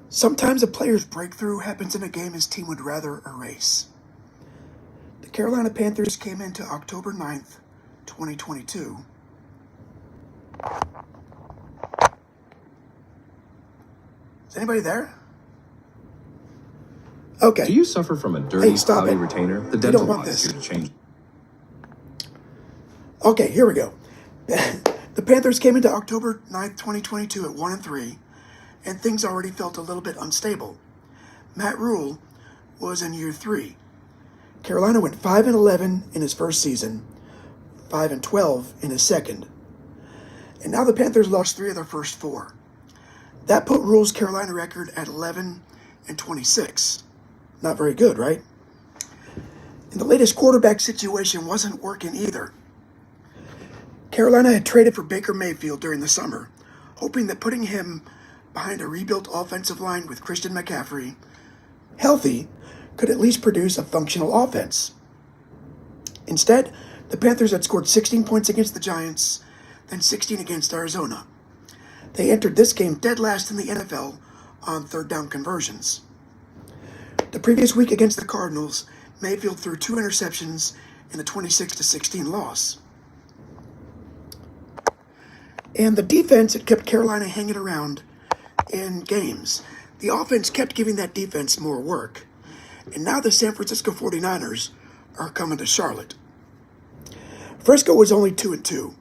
Sometimes a player's breakthrough happens in a game his team would rather erase. The Carolina Panthers came into October 9th, 2022. Is anybody there? Okay. Do you suffer from a dirty, cloudy it. retainer? The You dental don't want box is this. here to change. Okay, here we go. The Panthers came into October 9th, 2022 at 1-3, and things already felt a little bit unstable. Matt Rule was in year 3. Carolina went 5-11 in his first season, 5-12 in his second. And now the Panthers lost 3 of their first 4. That put Rule's Carolina record at 11-26. Not very good, right? And the latest quarterback situation wasn't working either. Carolina had traded for Baker Mayfield during the summer, hoping that putting him behind a rebuilt offensive line with Christian McCaffrey, healthy, could at least produce a functional offense. Instead, the Panthers had scored 16 points against the Giants, then 16 against Arizona. They entered this game dead last in the NFL on third down conversions. The previous week against the Cardinals, Mayfield threw 2 interceptions in a 26-16 loss. And the defense had kept Carolina hanging around in games. The offense kept giving that defense more work. And now the San Francisco 49ers are coming to Charlotte. Frisco was only 2-2,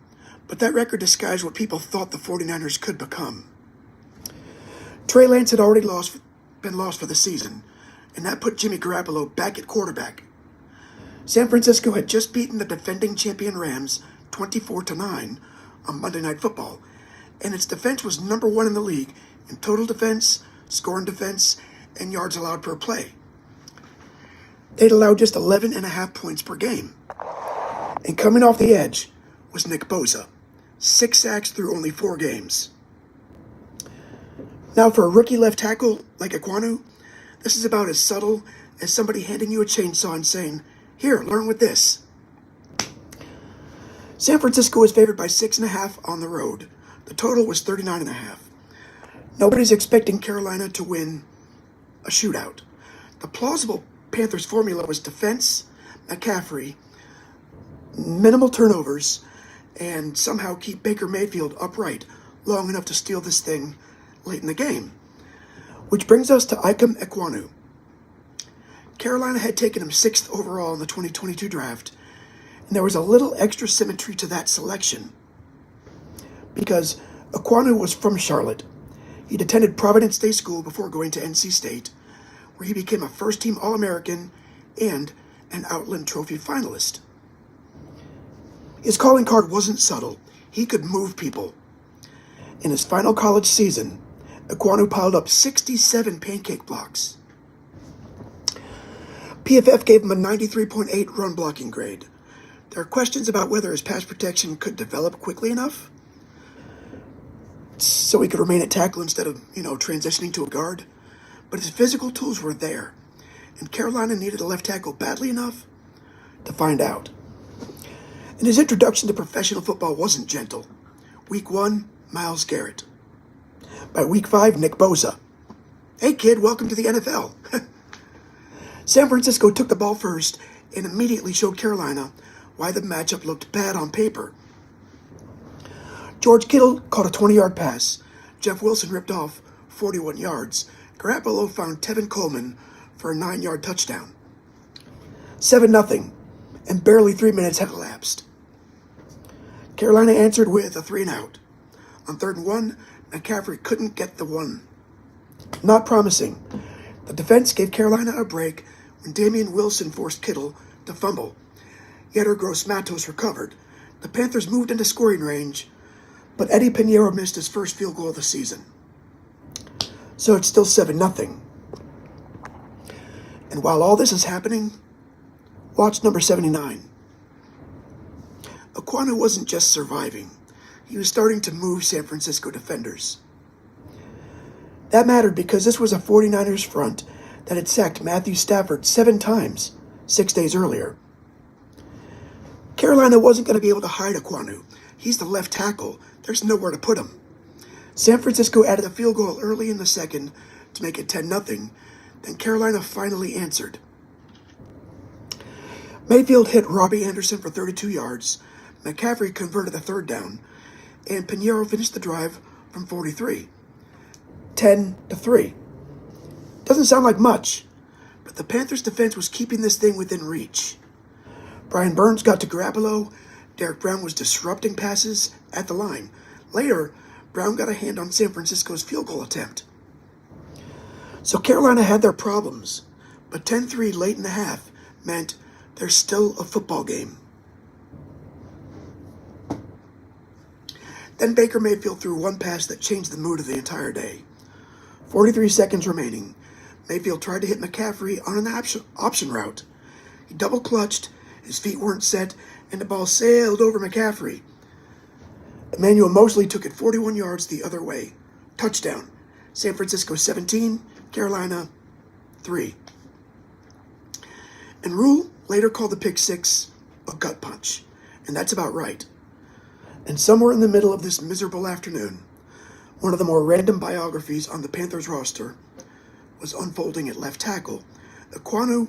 but that record disguised what people thought the 49ers could become. Trey Lance had already been lost for the season, and that put Jimmy Garoppolo back at quarterback. San Francisco had just beaten the defending champion Rams 24-9 on Monday Night Football, and its defense was number 1 in the league in total defense, scoring defense, and yards allowed per play. They'd allowed just 11.5 points per game. And coming off the edge was Nick Bosa, 6 sacks through only 4 games. Now for a rookie left tackle like Ekwonu, this is about as subtle as somebody handing you a chainsaw and saying, "Here, learn with this." San Francisco was favored by 6.5 on the road. The total was 39.5. Nobody's expecting Carolina to win a shootout. The plausible Panthers formula was defense, McCaffrey, minimal turnovers, and somehow keep Baker Mayfield upright long enough to steal this thing late in the game. Which brings us to Ikem Ekwonu. Carolina had taken him 6th overall in the 2022 draft, and there was a little extra symmetry to that selection because Ekwonu was from Charlotte. He'd attended Providence Day School before going to NC State, where he became a first-team All-American and an Outland Trophy finalist. His calling card wasn't subtle. He could move people. In his final college season, Ekwonu piled up 67 pancake blocks. PFF gave him a 93.8 run blocking grade. There are questions about whether his pass protection could develop quickly enough so he could remain at tackle instead of, transitioning to a guard. But his physical tools were there, and Carolina needed a left tackle badly enough to find out. And his introduction to professional football wasn't gentle. Week 1, Myles Garrett. By week 5, Nick Bosa. "Hey kid, welcome to the NFL." San Francisco took the ball first and immediately showed Carolina why the matchup looked bad on paper. George Kittle caught a 20-yard pass. Jeff Wilson ripped off 41 yards. Garoppolo found Tevin Coleman for a 9-yard touchdown. 7-0, and barely 3 minutes had elapsed. Carolina answered with a 3-and-out. On 3rd and 1, McCaffrey couldn't get the one. Not promising. The defense gave Carolina a break when Damian Wilson forced Kittle to fumble. Yetur Gross-Matos recovered. The Panthers moved into scoring range, but Eddie Pinheiro missed his first field goal of the season. So it's still 7-0. And while all this is happening, watch number 79. Ekwonu wasn't just surviving. He was starting to move San Francisco defenders. That mattered because this was a 49ers front that had sacked Matthew Stafford 7 times 6 days earlier. Carolina wasn't going to be able to hide Ekwonu. He's the left tackle. There's nowhere to put him. San Francisco added a field goal early in the second to make it 10-0, then Carolina finally answered. Mayfield hit Robbie Anderson for 32 yards, McCaffrey converted the third down, and Pinheiro finished the drive from 43. 10-3. Doesn't sound like much, but the Panthers' defense was keeping this thing within reach. Brian Burns got to Garoppolo. Derek Brown was disrupting passes at the line. Later, Brown got a hand on San Francisco's field goal attempt. So Carolina had their problems, but 10-3 late in the half meant there's still a football game. Then Baker Mayfield threw one pass that changed the mood of the entire day. 43 seconds remaining. Mayfield tried to hit McCaffrey on an option route. He double-clutched, his feet weren't set, and the ball sailed over McCaffrey. Emmanuel Moseley took it 41 yards the other way. Touchdown. San Francisco 17, Carolina 3. And Rule later called the pick six a gut punch, and that's about right. And somewhere in the middle of this miserable afternoon, one of the more random biographies on the Panthers roster was unfolding at left tackle. Ekwonu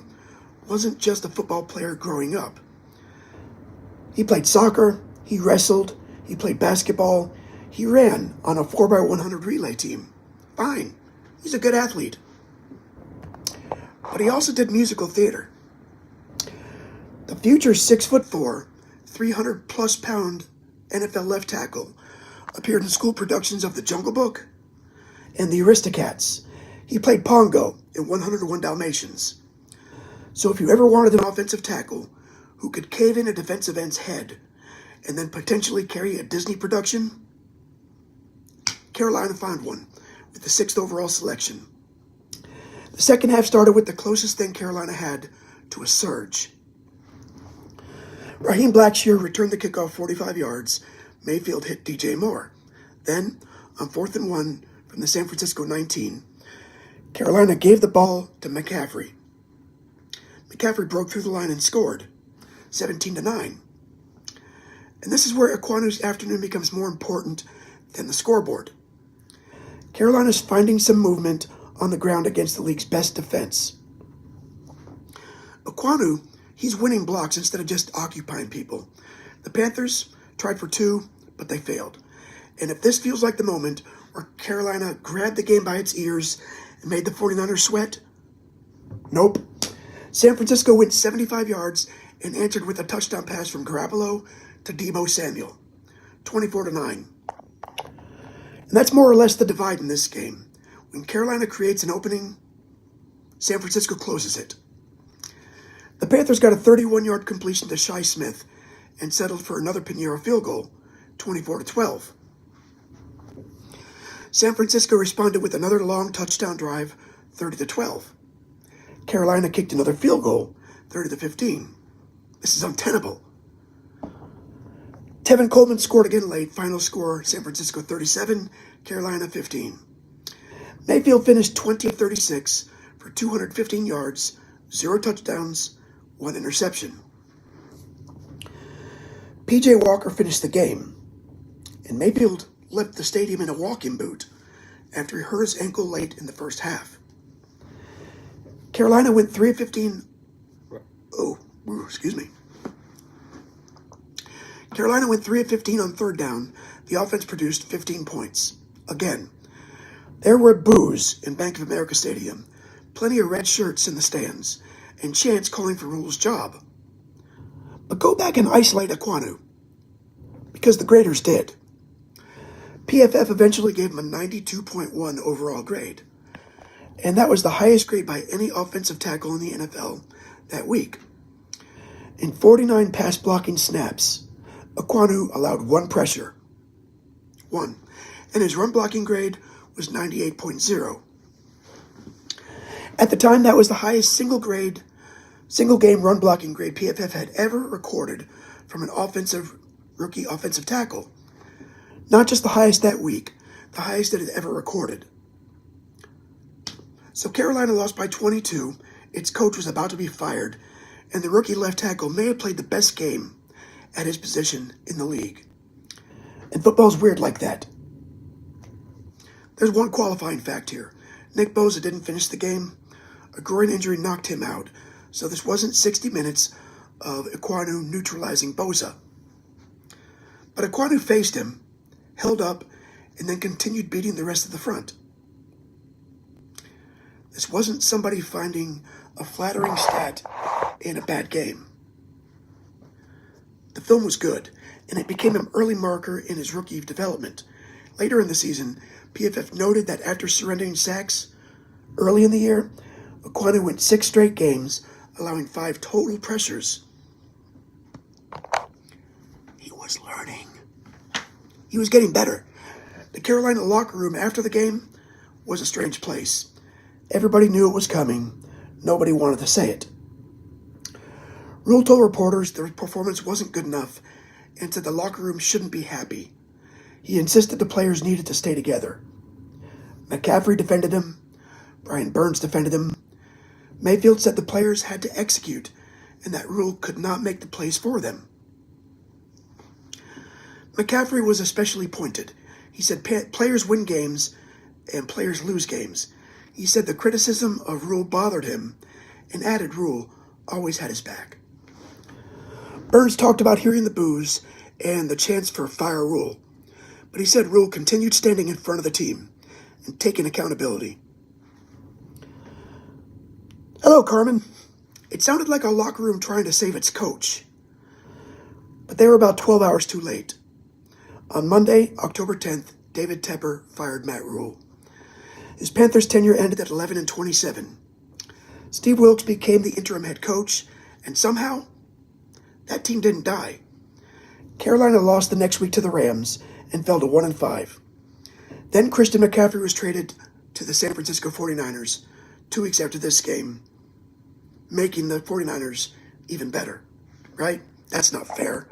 wasn't just a football player growing up. He played soccer, he wrestled, he played basketball, he ran on a 4x100 relay team. Fine, he's a good athlete. But he also did musical theater. The future 6'4", 300-plus pound NFL left tackle appeared in school productions of The Jungle Book and The Aristocats. He played Pongo in 101 Dalmatians. So if you ever wanted an offensive tackle who could cave in a defensive end's head and then potentially carry a Disney production, Carolina found one with the 6th overall selection. The second half started with the closest thing Carolina had to a surge. Raheem Blackshear returned the kickoff 45 yards. Mayfield hit DJ Moore. Then, on 4th and 1 from the San Francisco 19, Carolina gave the ball to McCaffrey. McCaffrey broke through the line and scored, 17-9. And this is where Ekwonu's afternoon becomes more important than the scoreboard. Carolina's finding some movement on the ground against the league's best defense. Ekwonu, he's winning blocks instead of just occupying people. The Panthers tried for 2, but they failed. And if this feels like the moment where Carolina grabbed the game by its ears and made the 49ers sweat, nope. San Francisco went 75 yards and answered with a touchdown pass from Garoppolo to Deebo Samuel, 24-9. And that's more or less the divide in this game. When Carolina creates an opening, San Francisco closes it. The Panthers got a 31-yard completion to Shi Smith and settled for another Pinheiro field goal, 24-12. San Francisco responded with another long touchdown drive, 30-12. Carolina kicked another field goal, 30-15. This is untenable. Tevin Coleman scored again late. Final score, San Francisco 37, Carolina 15. Mayfield finished 20-36 for 215 yards, 0 touchdowns, 1 interception. P.J. Walker finished the game, and Mayfield left the stadium in a walking boot after he hurt his ankle late in the first half. Carolina went 3-15. Carolina went 3-15 on third down. The offense produced 15 points. Again, there were boos in Bank of America Stadium, plenty of red shirts in the stands, and chants calling for Rule's job. But go back and isolate Ekwonu, because the graders did. PFF eventually gave him a 92.1 overall grade, and that was the highest grade by any offensive tackle in the NFL that week. In 49 pass blocking snaps, Ekwonu allowed 1 pressure. 1. And his run blocking grade was 98.0. At the time, that was the highest single game run blocking grade PFF had ever recorded from an rookie offensive tackle. Not just the highest that week, the highest it had ever recorded. So Carolina lost by 22. Its coach was about to be fired, and the rookie left tackle may have played the best game at his position in the league. And football's weird like that. There's one qualifying fact here. Nick Bosa didn't finish the game. A groin injury knocked him out, so this wasn't 60 minutes of Ekwonu neutralizing Bosa. But Ekwonu faced him, held up, and then continued beating the rest of the front. This wasn't somebody finding a flattering stat in a bad game. The film was good, and it became an early marker in his rookie development. Later in the season, PFF noted that after surrendering sacks early in the year, Ekwonu went 6 straight games, allowing 5 total pressures. He was learning. He was getting better. The Carolina locker room after the game was a strange place. Everybody knew it was coming. Nobody wanted to say it. Rule told reporters their performance wasn't good enough and said the locker room shouldn't be happy. He insisted the players needed to stay together. McCaffrey defended him. Brian Burns defended him. Mayfield said the players had to execute and that Rule could not make the plays for them. McCaffrey was especially pointed. He said players win games and players lose games. He said the criticism of Rule bothered him and added Rule always had his back. Burns talked about hearing the boos and the chance for fire Rule, but he said Rule continued standing in front of the team and taking accountability. Hello, Carmen. It sounded like a locker room trying to save its coach, but they were about 12 hours too late. On Monday, October 10th, David Tepper fired Matt Rule. His Panthers tenure ended at 11-27. Steve Wilkes became the interim head coach, and somehow, that team didn't die. Carolina lost the next week to the Rams and fell to 1-5. Then Christian McCaffrey was traded to the San Francisco 49ers 2 weeks after this game, making the 49ers even better, right? That's not fair.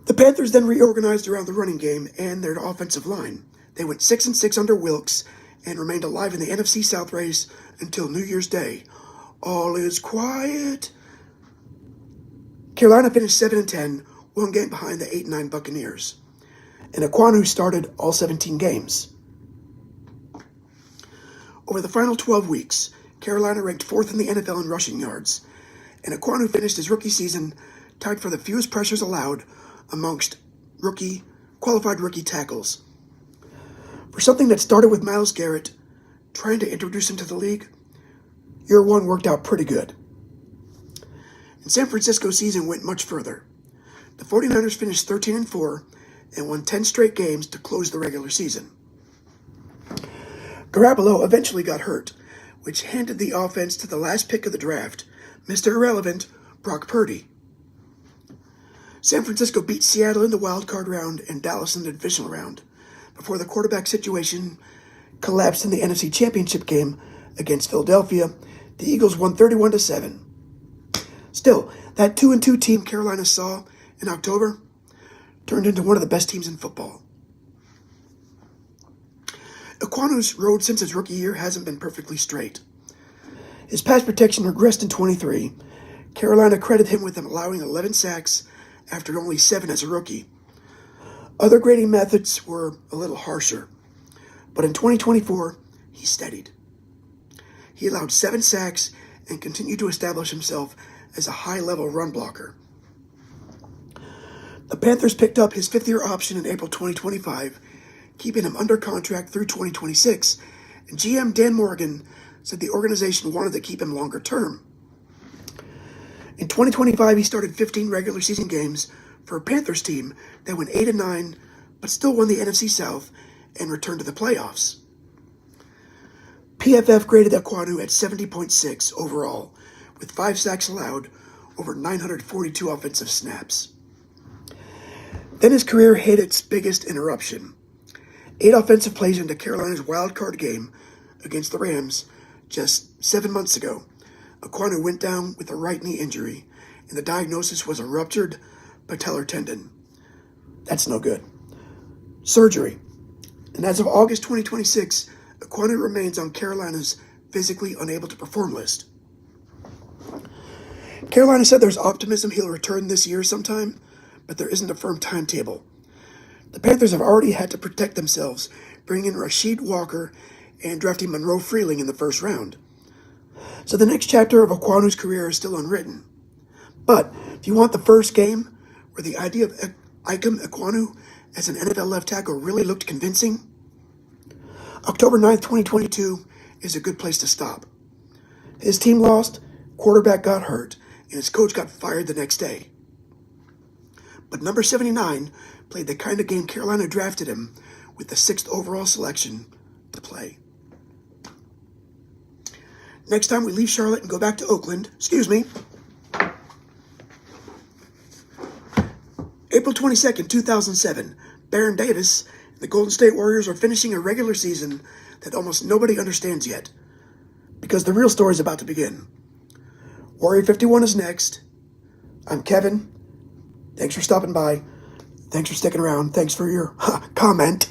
The Panthers then reorganized around the running game and their offensive line. They went 6-6 under Wilkes and remained alive in the NFC South race until New Year's Day. All is quiet. Carolina finished 7-10, 1 game behind the 8-9 Buccaneers. And Ekwonu started all 17 games. Over the final 12 weeks, Carolina ranked 4th in the NFL in rushing yards, and Ekwonu finished his rookie season tied for the fewest pressures allowed amongst qualified rookie tackles. For something that started with Myles Garrett trying to introduce him to the league, year 1 worked out pretty good. And San Francisco's season went much further. The 49ers finished 13-4 and won 10 straight games to close the regular season. Garoppolo eventually got hurt, which handed the offense to the last pick of the draft, Mr. Irrelevant, Brock Purdy. San Francisco beat Seattle in the wild card round and Dallas in the divisional round, before the quarterback situation collapsed in the NFC Championship game against Philadelphia. The Eagles won 31-7. Still, that 2-2 team Carolina saw in October turned into one of the best teams in football. Ekwonu's road since his rookie year hasn't been perfectly straight. His pass protection regressed in 23. Carolina credited him with allowing 11 sacks after only 7 as a rookie. Other grading methods were a little harsher, but in 2024, he steadied. He allowed 7 sacks and continued to establish himself as a high-level run blocker. The Panthers picked up his 5th-year option in April 2025, keeping him under contract through 2026, and GM Dan Morgan said the organization wanted to keep him longer term. In 2025, he started 15 regular season games for a Panthers team that went 8-9, but still won the NFC South and returned to the playoffs. PFF graded Ekwonu at 70.6 overall, with 5 sacks allowed over 942 offensive snaps. Then his career hit its biggest interruption. 8 offensive plays into Carolina's wild card game against the Rams just 7 months ago. Ekwonu went down with a right knee injury, and the diagnosis was a ruptured patellar tendon. That's no good. Surgery. And as of August 2026, Ekwonu remains on Carolina's physically unable to perform list. Carolina said there's optimism he'll return this year sometime, but there isn't a firm timetable. The Panthers have already had to protect themselves, bringing in Rasheed Walker and drafting Monroe Freeling in the first round. So the next chapter of Ekwonu's career is still unwritten. But if you want the first game where the idea of Ikem Ekwonu as an NFL left tackle really looked convincing, October 9th, 2022 is a good place to stop. His team lost, quarterback got hurt, and his coach got fired the next day. But number 79 played the kind of game Carolina drafted him with the 6th overall selection to play. Next time we leave Charlotte and go back to Oakland, April 22nd, 2007, Baron Davis and the Golden State Warriors are finishing a regular season that almost nobody understands yet, because the real story is about to begin. Warrior 51 is next. I'm Kevin. Thanks for stopping by. Thanks for sticking around. Thanks for your comment.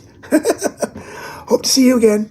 Hope to see you again.